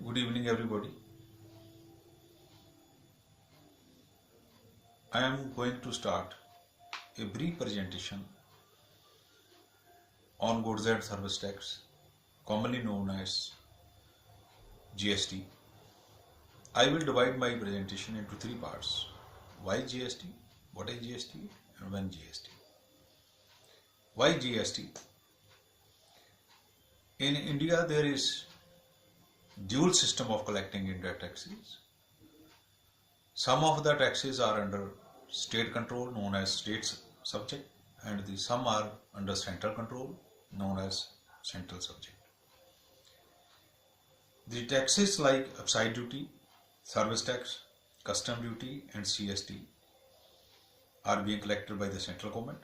Good evening, everybody. I am going to start a brief presentation on goods and service tax, commonly known as GST. I will divide my presentation into three parts: why GST, what is GST, and when GST. Why GST? In India, there is dual system of collecting indirect taxes. Some of the taxes are under state control, known as state subject, and some are under central control, known as central subject. The taxes like excise duty, service tax, custom duty, and CST are being collected by the central government,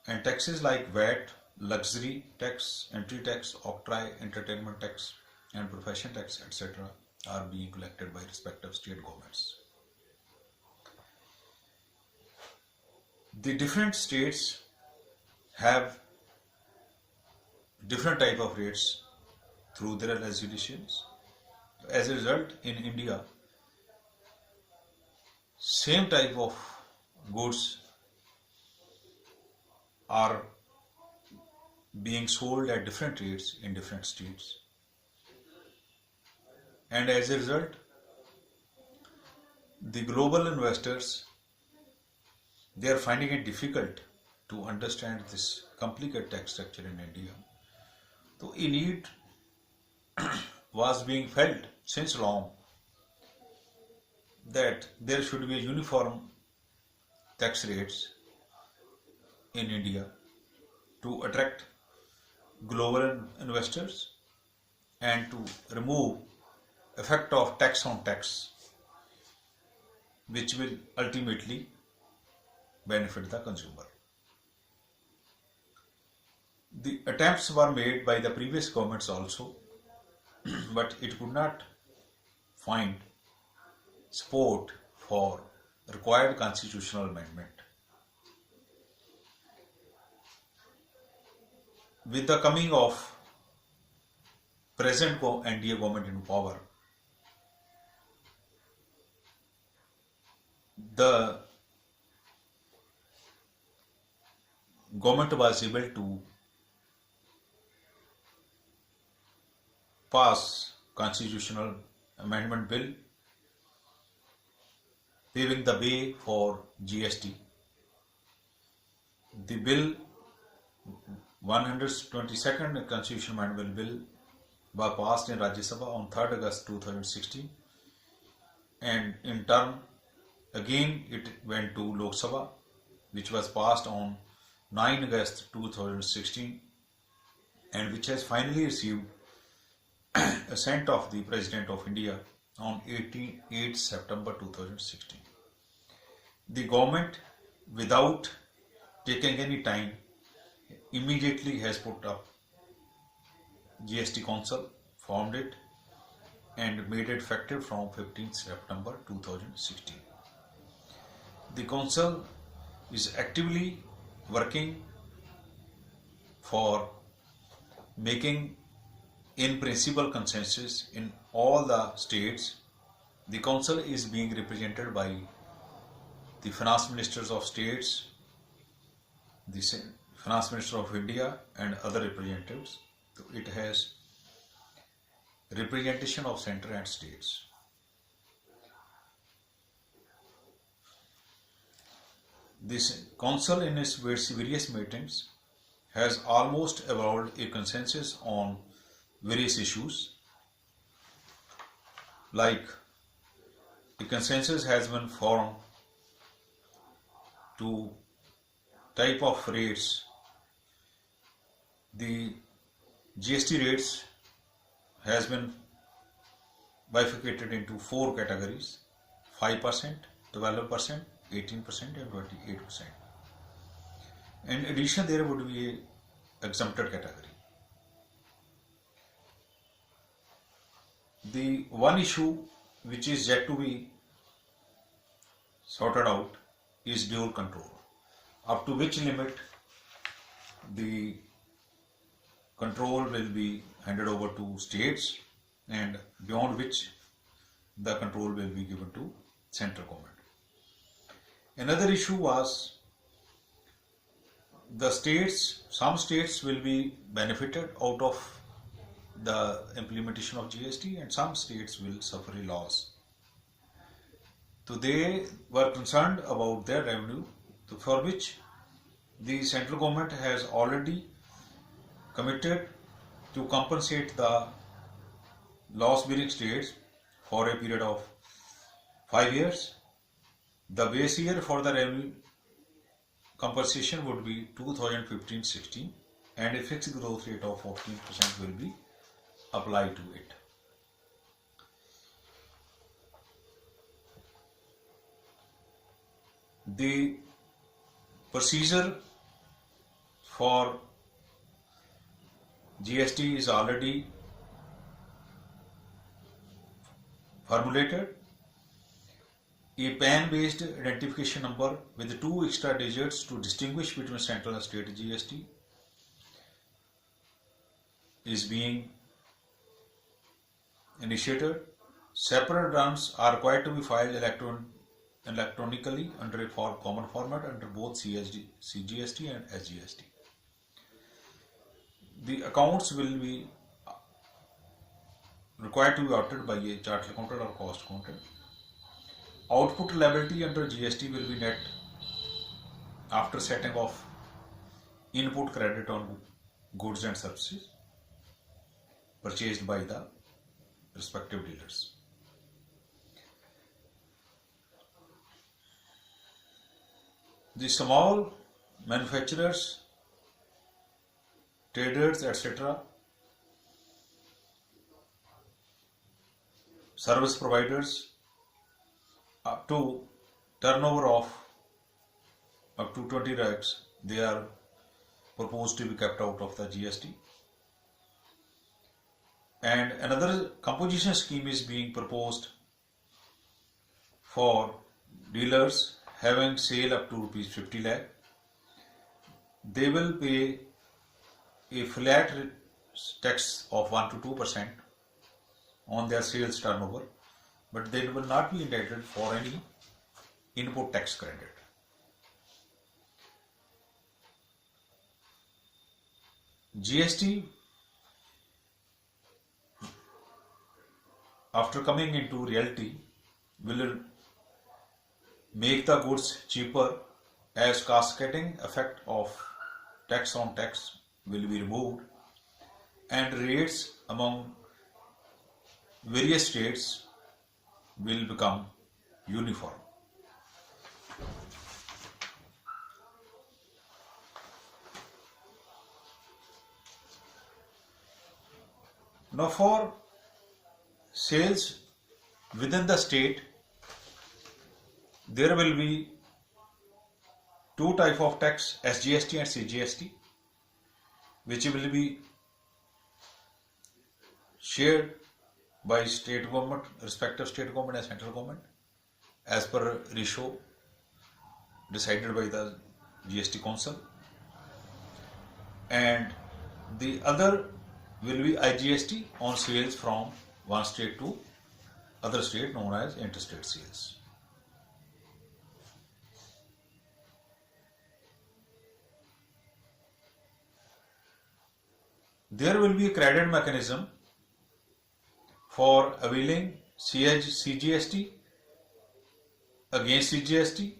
and taxes like VAT, luxury tax, entry tax, octroi, entertainment tax, and profession tax, etc. are being collected by respective state governments. The different states have different type of rates through their legislations. As a result, in India, same type of goods are being sold at different rates in different states, and as a result, the global investors, they are finding it difficult to understand this complicated tax structure in India. So a need was being felt since long that there should be uniform tax rates in India to attract global investors and to remove effect of tax on tax, which will ultimately benefit the consumer. The attempts were made by the previous governments also, but it could not find support for required constitutional amendment. With the coming of present NDA government in power, the government was able to pass constitutional amendment bill paving the way for GST. The bill 122nd Constitutional Amendment Bill was passed in Rajya Sabha on 3rd August 2016, and in turn again it went to Lok Sabha, which was passed on 9 August 2016, and which has finally received assent of the President of India on 8 September 2016. The government, without taking any time, immediately has put up GST Council, formed it, and made it effective from 15th September 2016. The Council is actively working for making in principle consensus in all the states. The Council is being represented by the Finance Ministers of states, the Finance Minister of India, and other representatives. So it has representation of center and states. This council in its various meetings has almost evolved a consensus on various issues. Like, a consensus has been formed to type of rates. The GST rates has been bifurcated into 4 categories: 5%, 12%, 18%, and 28%. In addition, there would be an exempted category. The one issue which is yet to be sorted out is dual control, up to which limit the control will be handed over to states and beyond which the control will be given to central government. Another issue was some states will be benefited out of the implementation of GST and some states will suffer a loss. So they were concerned about their revenue, for which the central government has already committed to compensate the loss-bearing states for a period of 5 years. The base year for the revenue compensation would be 2015-16 and a fixed growth rate of 14% will be applied to it. The procedure for GST is already formulated. A PAN-based identification number with 2 extra digits to distinguish between central and state GST is being initiated. Separate returns are required to be filed electronically under a common format under both CGST and SGST. The accounts will be required to be audited by a chartered accountant or cost accountant. Output liability under GST will be net after setting off input credit on goods and services purchased by the respective dealers. The small manufacturers, traders, etc., service providers up to turnover of up to 20 lakhs, they are proposed to be kept out of the GST. And another composition scheme is being proposed for dealers having sale up to rupees 50 lakh. They will pay a flat tax of 1 to 2% on their sales turnover, but they will not be entitled for any input tax credit. GST, after coming into reality, will make the goods cheaper as cascading effect of tax on tax will be removed and rates among various states will become uniform. Now for sales within the state, there will be 2 types of tax, SGST and CGST, which will be shared by state government, respective state government and central government as per ratio decided by the GST Council, and the other will be IGST on sales from one state to other state, known as interstate sales. There will be a credit mechanism for availing CGST against CGST,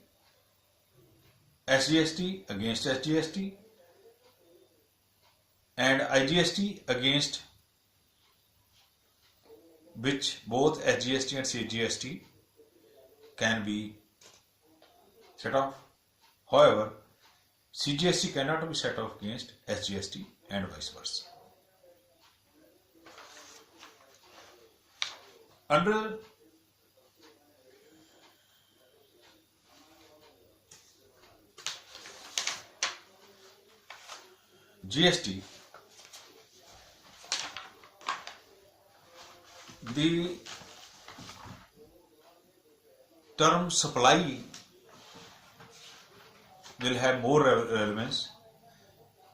SGST against SGST, and IGST against which both SGST and CGST can be set off. However, CGST cannot be set off against SGST and vice versa. Under GST, the term supply will have more relevance,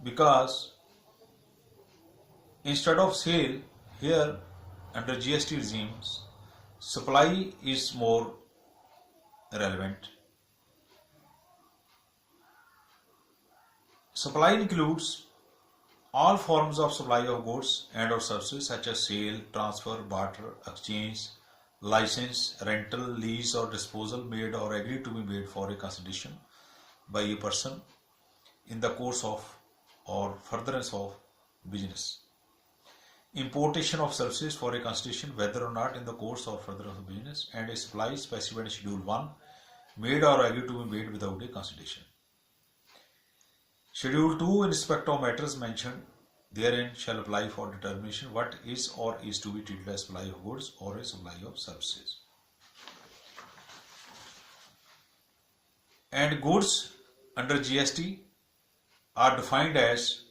because instead of sale, here under GST regimes, supply is more relevant. Supply includes all forms of supply of goods and or services such as sale, transfer, barter, exchange, license, rental, lease or disposal made or agreed to be made for a consideration by a person in the course of or furtherance of business. Importation of services for a consideration whether or not in the course or furtherance of business, and a supply specified in Schedule 1 made or agreed to be made without a consideration. Schedule 2 in respect of matters mentioned therein shall apply for determination what is or is to be treated as supply of goods or a supply of services. And goods under GST are defined as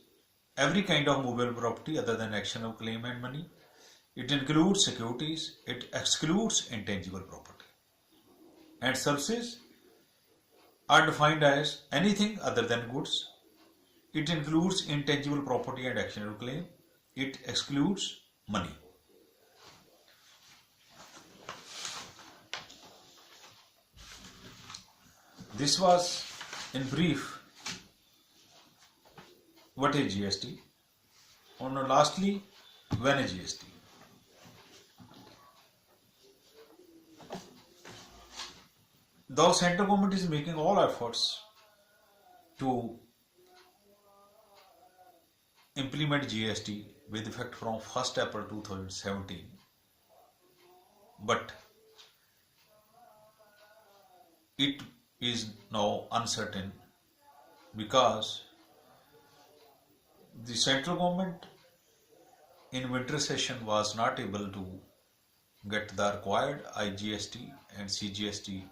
every kind of movable property other than action of claim and money. It includes securities, it excludes intangible property. And services are defined as anything other than goods. It includes intangible property and actionable claim. It excludes money. This was in brief what is GST. And lastly, when is GST? The central government is making all efforts to implement GST with effect from 1st April 2017, but it is now uncertain because the central government in winter session was not able to get the required IGST and CGST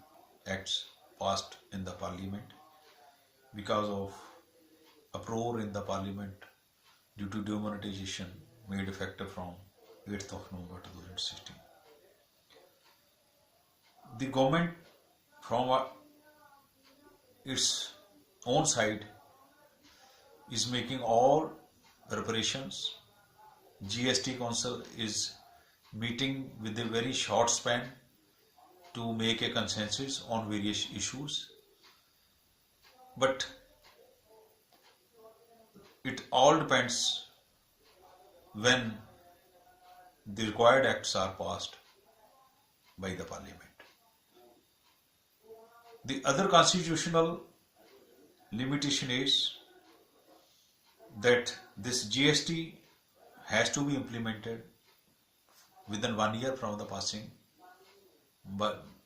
acts passed in the parliament because of uproar in the parliament due to demonetization made effective from 8th of November 2016. The government from its own side is making all preparations. GST Council is meeting with a very short span to make a consensus on various issues, but it all depends when the required acts are passed by the parliament. The other constitutional limitation is that this GST has to be implemented within 1 year from the passing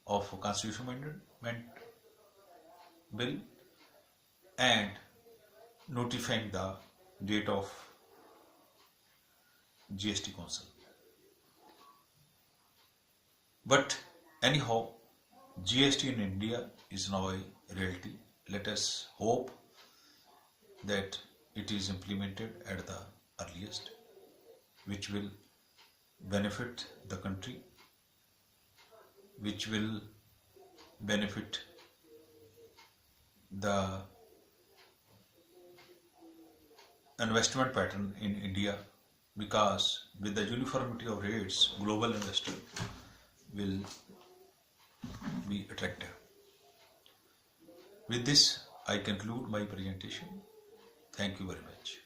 of constitutional amendment bill and notifying the date of GST Council. But anyhow, GST in India is now a reality. Let us hope that it is implemented at the earliest, which will benefit the country, which will benefit the investment pattern in India, because with the uniformity of rates, global investor will be attractive. With this, I conclude my presentation. Thank you very much.